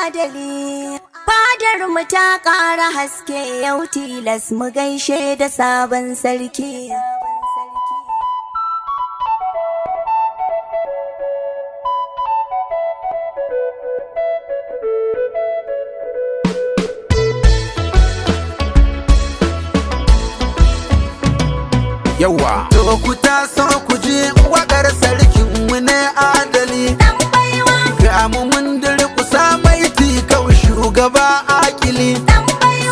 adali. Fadar mu ta ƙara haske yau tilas mu gaishe da sabon sarki. Yawa to ku taso ku je wakar sarkin mu ne adali. Ga mu mun durƙusa mai tikau shugaba akili.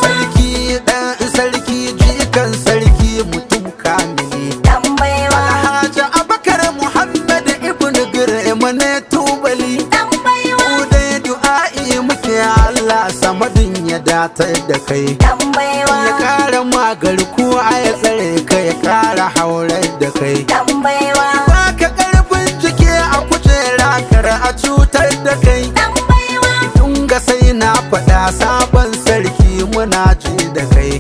Sarki dan sarki jikan sarki mutum kamili. Alhaji Abubakar Muhammad ibn Girma ne tubali. Mu dai du'a'i muke Allah samadin ya datar da kai. Ya kara magarkuwa ya tsare ka ya kara haurar da kai. Baka karfin ciki a kujera kar a cutar da kai. Dunga sai na faɗa sabon sarki muna ji da kai.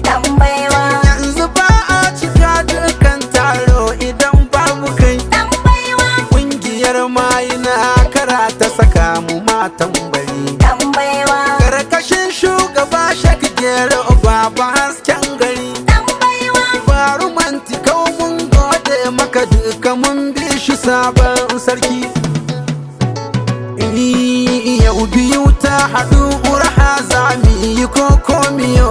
Yanzu ba a cika dukan taro idan babu kai. Ƙungiyar mayina kara ta saka mu matan bari. Karkashin shugaba Shek Gero baba hasken gari. Baru mantikau mun gode maka duka mun bi shi sabon sarki. Yau biyu ta haɗu uraha za mu yi koko miyo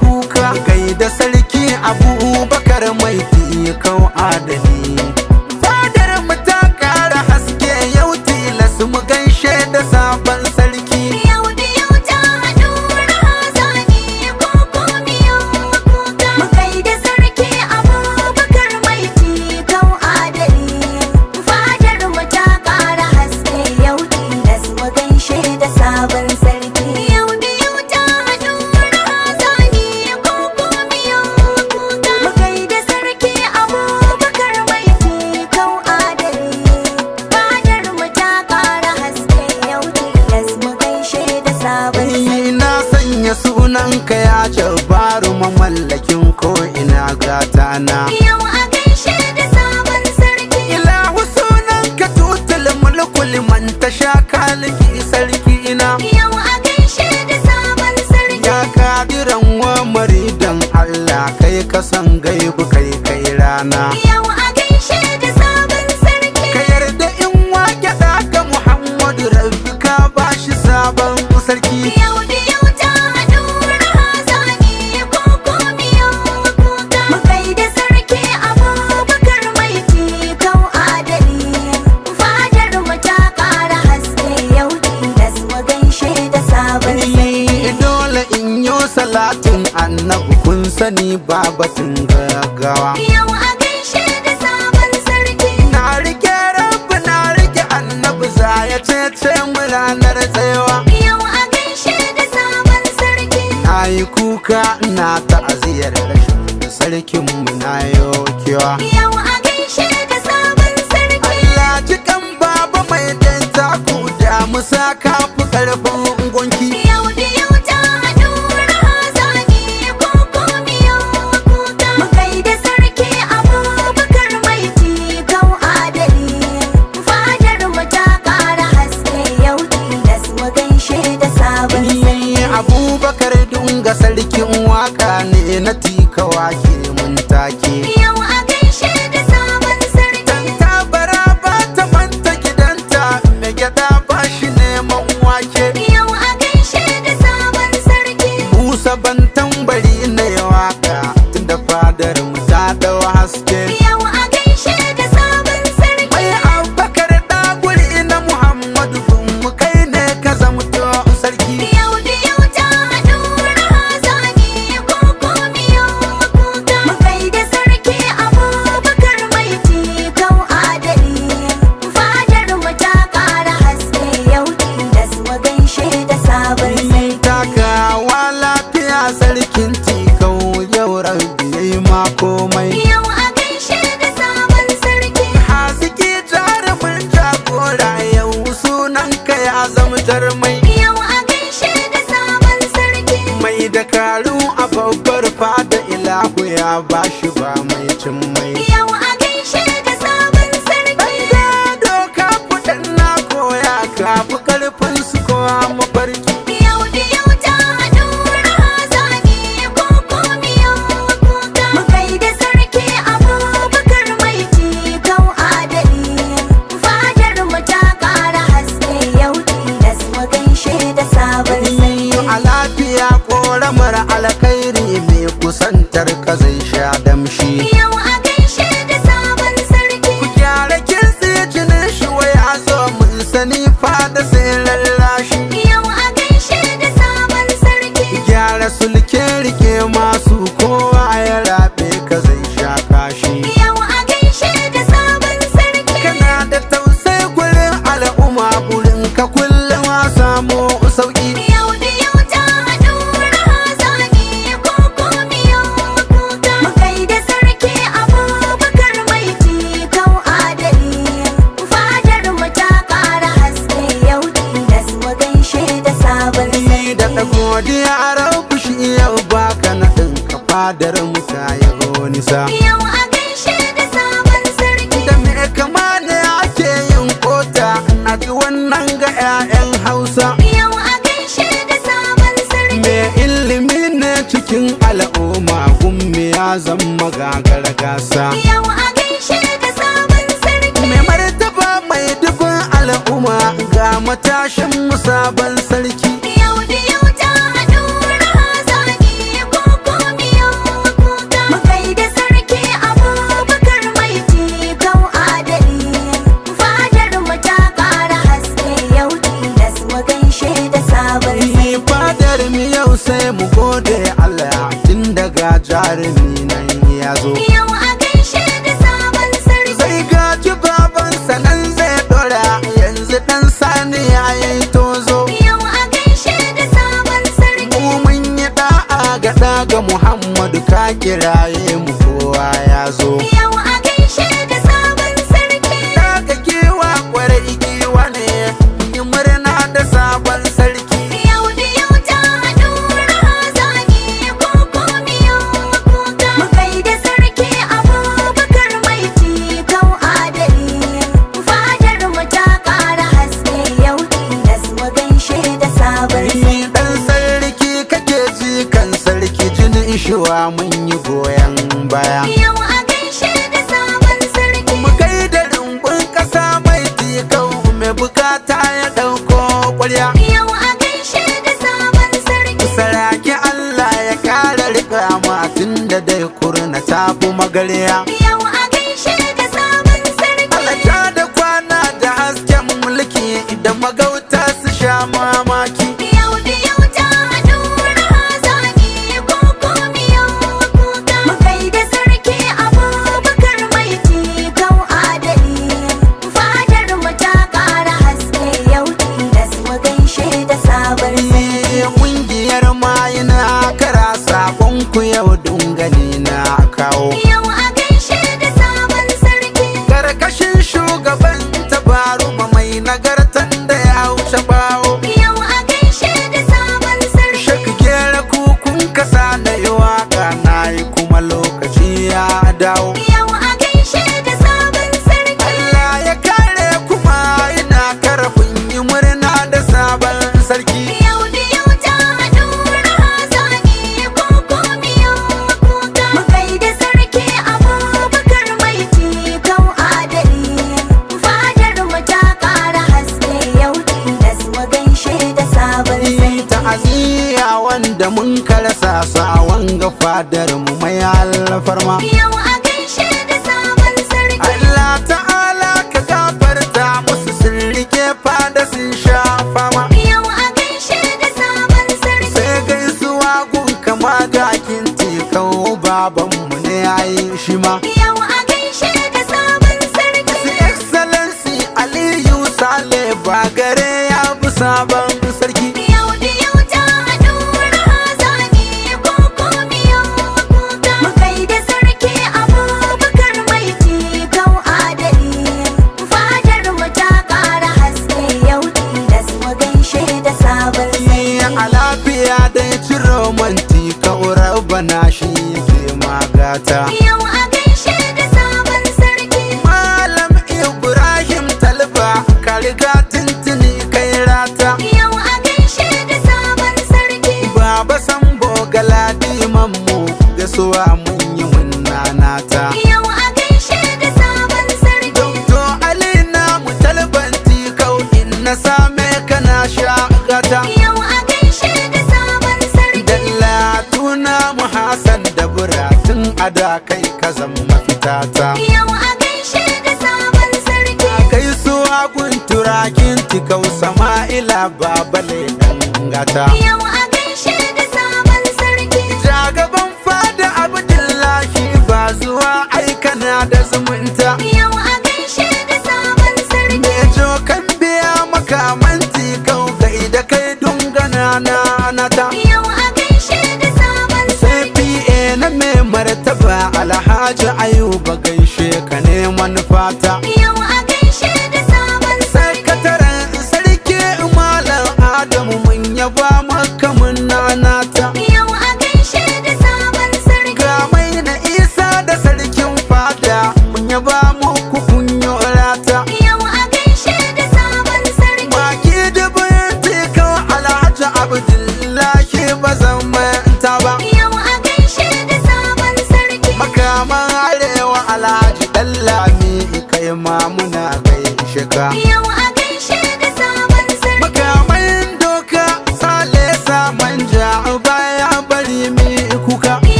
kuka. Kai da sarki Abubakar mai tikau adali. Fadar mu ta ƙara haske yau tilas mu gaishe da sabon sarki. Sunanka ya jabaru mamallakin ko ina gata na. Yau a gaishe da sabon sarki. Ilahu sunanka tutul mulkul man tasha kaliki sarki na. Yau a gaishe da sabon sarki. Ya kadiran wa maridan Allah kai ka san gaibu kai rana. Yau a gaishe da sabon sarki. Ka yarda in wake daga Muhammadu Rabbi ka bashi sabon sarki. Yau biyu ta haɗu razani koko miyo kuka. Mu gaida sarki Abubakar mai tikau adali. Fadar mu ta ƙara haske yau tilas mu gaishe da sabon sarki. Dole in yo salatin annabi kun sani babatin gaggawa. Yau a gaishe da sabon sarki. Na rike rabu na rike annabi za ya cece mu ranar tsayawa. Yau a gaishe da sabon sarki. Na yi kuka na ta'aziyar rashin sarkin mu na yokewa. Yau a gaishe da sabon sarki. Allah cikan baba mai dan taku da musa kafu karfin gonki. Yau biyu ta haɗu razani koko miyo kuka. Mu gaida sarki Abubakar mai tikau adali. Fadar mu ta ƙara haske yau tilas mu gaishe da sabon sarki. Abubakar dunga sarkin waka ne na tikawa ke mun take. Yau a gaishe da sabon sarki. Tabara ba ta manta gidanta mai gyada ba shi neman wake. Yau a gaishe da sabon sarki. Musa ban tambari na waka tunda fadar mu ta dau haske. Yau a gaishe da sabon sarki. Mai Abubakar daguri na Muhammadu gun mu kai ne ka zamto sarki. Yau biyu ta haɗu razani koko miyo kuka. Mu gaida sarki Abubakar mai tikau adali. Fadar mu ta ƙara haske yau tilas mu gaishe da sabon sarki. Takawa lafiya sarkin tikau yau rabbi yayi ma komai. Yau a gaishe da sabon sarki. Hasiki jarumin jagora yau sunanka ya zama jarmai. Yau a gaishe da sabon sarki. Mai dakaru a babbar fada ilahu ya bashi ba mai cin mai. Yau a gaishe da sabon sarki. Doka fudan na koya kafi karfin su kowa mafarki. godiya rabu shi yau baka na ɗinka fadar mu ta yi nisa. Yau a gaishe da sabon sarki. Da me kama ne ake yin kota na ji wannan ga 'ya'yan Hausa. Yau a gaishe da sabon sarki. Me ilimi ne cikin al'umma gummi ya zama gagara gasa. Yau a gaishe da sabon sarki. Me martaba mai dubin al'umma ga matashin mu sabon sarki. Yau da yau ta haɗu raha zani koko miyau kuka. Mu gaida sarki Abubakar mai jikau adali. Fadar mu ta ƙara haske yau tilas mu gaishe da sabon sarki. Fadar mu yau sai mu gode Allah tun daga jarumi nan ya zo. Yau a gaishe da sabon sarki. Sai gaji babansa nan zai dora yanzu dan sani ya yi tozo. Yau a gaishe da sabon sarki. Mu mun yi da'a ga daga Muhammadu ka kiraye mu kowa ya zo. Yau a gaishe da sabon sarki. Daga kewa kwarai kewa ne yi murna da sabon sarki. Yau da yau ta haɗu raha zani koko miyau kuka. Mu gaida sarki Abubakar mai jikau adali. Fadar mu ta ƙara haske yau tilas mu gaishe da sabon sarki. Dan sarki kake ji kan sarki jinin ishuwa mun yi goyon baya. Yau a gaishe da sabon sarki. Mu gaida rumbun kasa mai tikau mai bukata ya dauko kwarya. Yau a gaishe da sabon sarki. Saraki Allah ya kara rika ma tun da dai kurna ta fi magarya. Yau a gaishe da sabon sarki. Alaka da kwana da hasken mulki idan magauta su sha mamaki. Yau da yau ta haɗu raha zani koko miyau kuka. Mu gaida sarki Abubakar mai jikau adali. Fadar mu ta ƙara haske yau tilas mu gaishe da sabon sarki. Ƙungiyar mayina kara sakon ku yau dungani na kawo. Yau a gaishe da sabon sarki. Karkashin shugaban tabaruma mai nagartan da ya wuce bawo. Yau a gaishe da sabon sarki. Shak gera kukun kasa na yi waka na yi kuma lokaci ya dawo. Yau a gaishe da sabon sarki. Allah ya kare kuma ina karfin yi murna da sabon sarki. Yau da yau ta haɗu raha zani koko miyau kuka. Mu gaida sarki Abubakar mai jikau adali. Fadar mu ta ƙara haske yau tilas mu gaishe da sabon sarki. Ta'aziyya wanda mun karasa sa wanga fadar mu mai alfarma. Yau a gaishe da sabon sarki. Allah ta'ala ka gafarta musu sun rike fada sun sha fama. Yau a gaishe da sabon sarki. Sai gaisuwa gun kama gakin tikau babanmu ne yayi shi ma. Yau a gaishe da sabon sarki. His Excellency Aliyu Sale Bagare ya bi sabon sarki. Yau da yau ta haɗu raha zani koko miyau kuka. Mu gaida sarki Abubakar mai jikau adali. Fadar mu ta ƙara haske yau tilas mu gaishe da sabon sarki. A lafiya dai ciro manti kaurar bana shi yake magata. Yau a gaishe da sabon sarki. Malam Ibrahim Talba ka riga tuntuni kai rata. Yau a gaishe da sabon sarki. Baba Sambo Galadi mammu gaisuwa mun yi munna nata. Yau a gaishe da sabon sarki. To Ali na mu talbanti kau in na same kana sha gata. Yau a gaishe da sabon sarki. Dalla tuna mu Hassan da buratun ada kai ka zama fitata. Yau a gaishe da sabon sarki. Gaisuwa gun turakin tikau Sama'ila babale dan gata. Yau a gaishe da sabon sarki. Jagaban fada Abdullahi ba zuwa aikana da zumunta. Yau a gaishe da sabon sarki. Mejo kan biya makamanti kau gai da kai dungana na nata. Yau a gaishe da sabon Sai sarki. PA na mai martaba Alhaji Ayuba gaishe ka neman fata. Yau a gaishe da sabon sarki. Sakataren sarki Malam Adamu mun yaba maka mun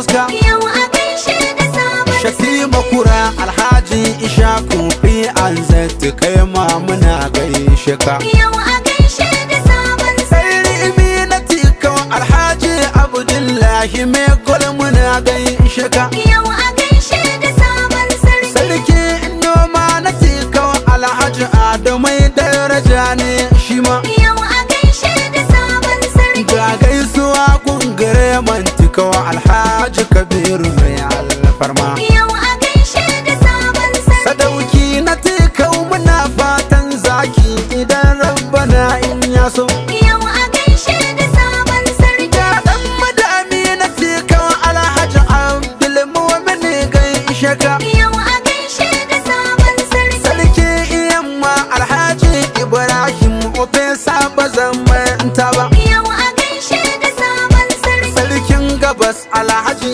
goska. Yau a gaishe da sabon Shatima kura Alhaji Ishaku fi an zata kai ma muna gaishe ka. Yau a gaishe da sabon Sarki na tikau Alhaji Abdullahi mai gol muna gaishe ka. Yau a gaishe da sabon sarki. Sarki noma na tikau Alhaji Adamai daraja ne shi ma. Yau a gaishe da sabon sarki. Ga gaisuwa gungare mantikawa Alhaji Kabiru mai alfarma. Yau a gaishe da sabon sarki. Sadauki na tikau muna fatan zaki idan rabbana in ya so. Yau a gaishe da sabon sarki. Ga dan madami na tikau Alhaji Abdulmumin gaishe ka. Yau a gaishe da sabon sarki. Sarki yamma Alhaji Ibrahim Ofesa ba zan manta ba. Yau a gaishe da sabon sarki. Sarkin gabas Alhaji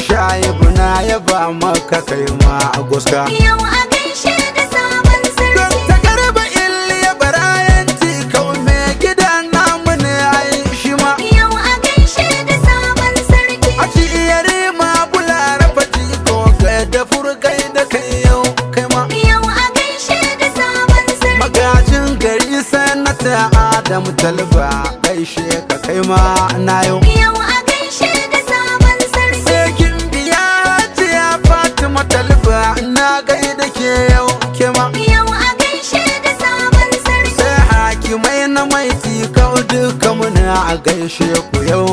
Shaibu na yaba maka kai ma a goska. Yau a gaishe da sabon Don sarki. ta garba Iliya Barayan tikau mai gidan namu ne ai shi ma. Yau a gaishe da sabon sarki. A ci iyare ma bulara fati ko ga da furgai da kai yau kai ma. Yau a gaishe da sabon sarki. Magajin gari sanata Adamu Talba gaishe ka kai ma na yau. Yau a gaishe da sabon sarki. Sai kin biya Hajiya Fatima Talba na gaida ke yau ke ma. Yau a gaishe da sabon sarki. Sai hakimai na mai tikau duka muna a gaishe ku yau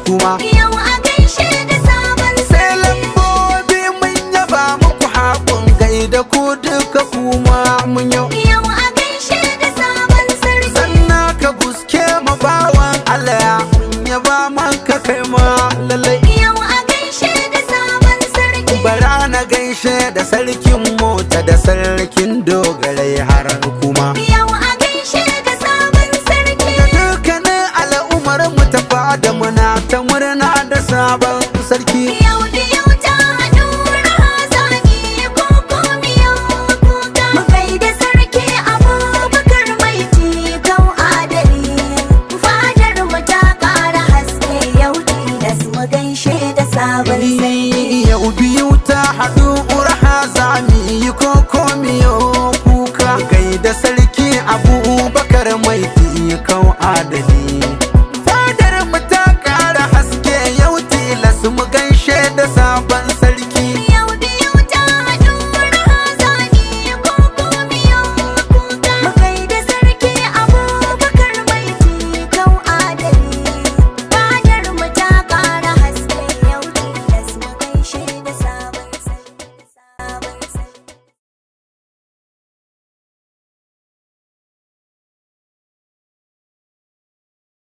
kuma. Yau a gaishe da sabon Sai sarki. lambobi mun yaba muku haƙun gaida ku duka kuma mun yau. Yau a gaishe da sabon sarki. Sannan ka buske ma bawan Allah mun yaba maka kai ma lallai. Yau a gaishe da sabon sarki. Bara na gaishe da sarkin mota da sarkin dogarai har kuma. Yau a gaishe da sabon sarki. Da dukkanin al'ummar mu ta fada muna ta murna da sabon sarki. Yau da yau ta haɗu raha zani ko komiyau kuka. Mu gaida sarki Abubakar mai tikau adali. Fadar mu ta ƙara haske yau tilas mu gaishe da sabon sarki. Yau biyu ta haɗu urha zami yi koko miyo kuka. Gaida sarki Abubakar mai tikau adali.